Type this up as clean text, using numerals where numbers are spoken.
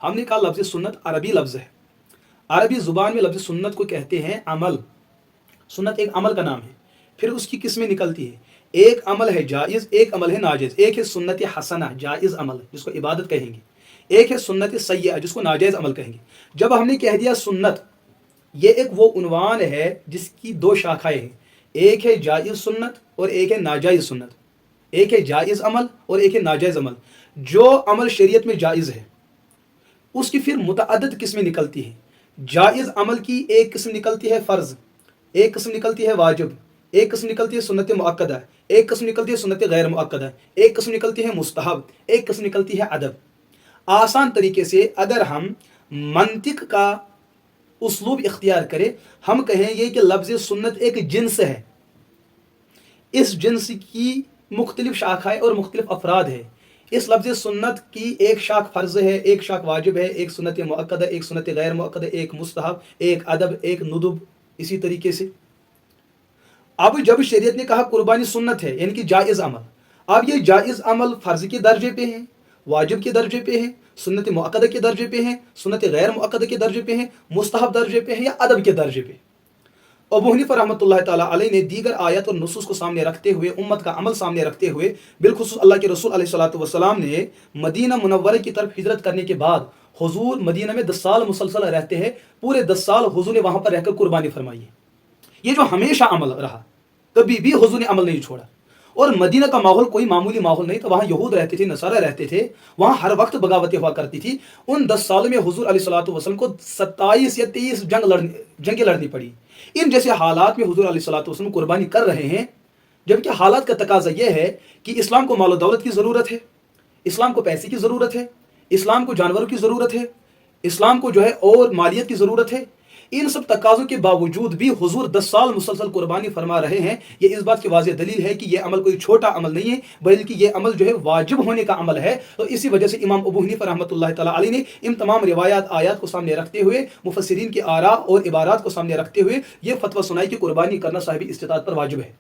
हमने कहा लफ्ज़ सुन्नत अरबी लफ्ज़ है, अरबी ज़ुबान में लफ्ज़ सुन्नत को कहते हैं अमल। सुन्नत एक अमल का नाम है। फिर उसकी किस्में निकलती है, एक अमल है जायज़, एक अमल है नाजायज़। एक है सुन्नत हसना, जायज़ अमल जिसको इबादत कहेंगे, एक है सुन्नत सय्या जिसको नाजायज़ अमल कहेंगे। जब हमने कह दिया सुन्नत, ये एक वो उन्वान है जिसकी दो शाखाएं हैं, एक है जायज़ सुन्नत और एक है नाजायज़ सुन्नत। एक है जायज़ अमल और एक है नाजायज़ अमल। जो अमल शरीयत में जायज़ है उसकी फिर मुतअद्दिद किस्में निकलती हैं। जायज़ अमल की एक किस्म निकलती है फ़र्ज़, एक किस्म निकलती है वाजिब, एक किस्म निकलती है सुन्नत मुअक्कदा, एक किस्म निकलती है सुन्नत गैर मुअक्कदा, एक किस्म निकलती है मुस्तहब, एक किस्म निकलती है अदब। आसान तरीके से अगर हम मंतिक का उसलूब इख्तियार करें, हम कहेंगे कि लफ्ज़ सुन्नत एक जिन्स है। इस जिन्स की मुख्तलिफ शाखाएँ और मुख्तलिफ अफराद है। इस लफ्ज़ सुन्नत की एक शाख फ़र्ज़ है, एक शाख वाजिब है, एक सुन्नत मुअक्कदा, एक सुन्नत गैर मुअक्कदा, एक मुस्तहब, एक अदब, एक नुदब। इसी तरीके से अब जब शरीयत ने कहा कुर्बानी सुन्नत है यानी कि जायज़ अमल, अब ये जायज़ अमल फ़र्ज़ के दर्जे पे है, वाजिब के दर्जे पे है, सुन्नत मुअक्कदा के दर्जे पे है, सुन्नत गैर मुअक्कदा के दर्जे पे है, मुस्तहब दर्जे पे है या अदब के दर्जे पे। अबू हनीफा रहमतुल्लाह ताला अलैह ने दीगर आयत और नुसूस को सामने रखते हुए, उम्मत का अमल सामने रखते हुए, बिलखुसूस अल्लाह के रसूल अलैहिस्सलातु वस्सलाम ने मदीना मुनव्वरा की तरफ हिजरत करने के बाद हुजूर मदीना में 10 साल मुसलसल रहते हैं। पूरे 10 साल हुजूर ने वहां पर रहकर कुर्बानी फरमाई है। ये जो हमेशा अमल रहा, कभी भी हुजूर ने अमल नहीं छोड़ा। और मदीना का माहौल कोई मामूली माहौल नहीं था, वहाँ यहूद रहते थे, नसारा रहते थे, वहाँ हर वक्त बगावतें हुआ करती थी। उन 10 सालों में हुजूर अलैहिस्सलातु वस्सलाम को 27 या 23 जंगें लड़नी पड़ी। इन जैसे हालात में हुजूर अलैहिस्सलातु वस्सलाम कुर्बानी कर रहे हैं, जबकि हालात का तकाजा यह है कि इस्लाम को माल दौलत की ज़रूरत है, इस्लाम को पैसे की ज़रूरत है, इस्लाम को जानवरों की ज़रूरत है, इस्लाम को जो है और मालियत की ज़रूरत है। इन सब तकाज़ों के बावजूद भी हुजूर 10 साल मुसलसल कुर्बानी फरमा रहे हैं। ये इस बात की वाज़ेह दलील है कि यह अमल कोई छोटा अमल नहीं है, बल्कि यह अमल जो है वाजिब होने का अमल है। तो इसी वजह से इमाम अबू हनीफा रहमतुल्लाह ताला अलैह ने इन तमाम रिवायात आयात को सामने रखते हुए, मुफस्सिरीन की आरा और इबारात को सामने रखते हुए यह फतवा सुनाई कि कुर्बानी करना साहिब इस्तिताअत पर वाजिब है।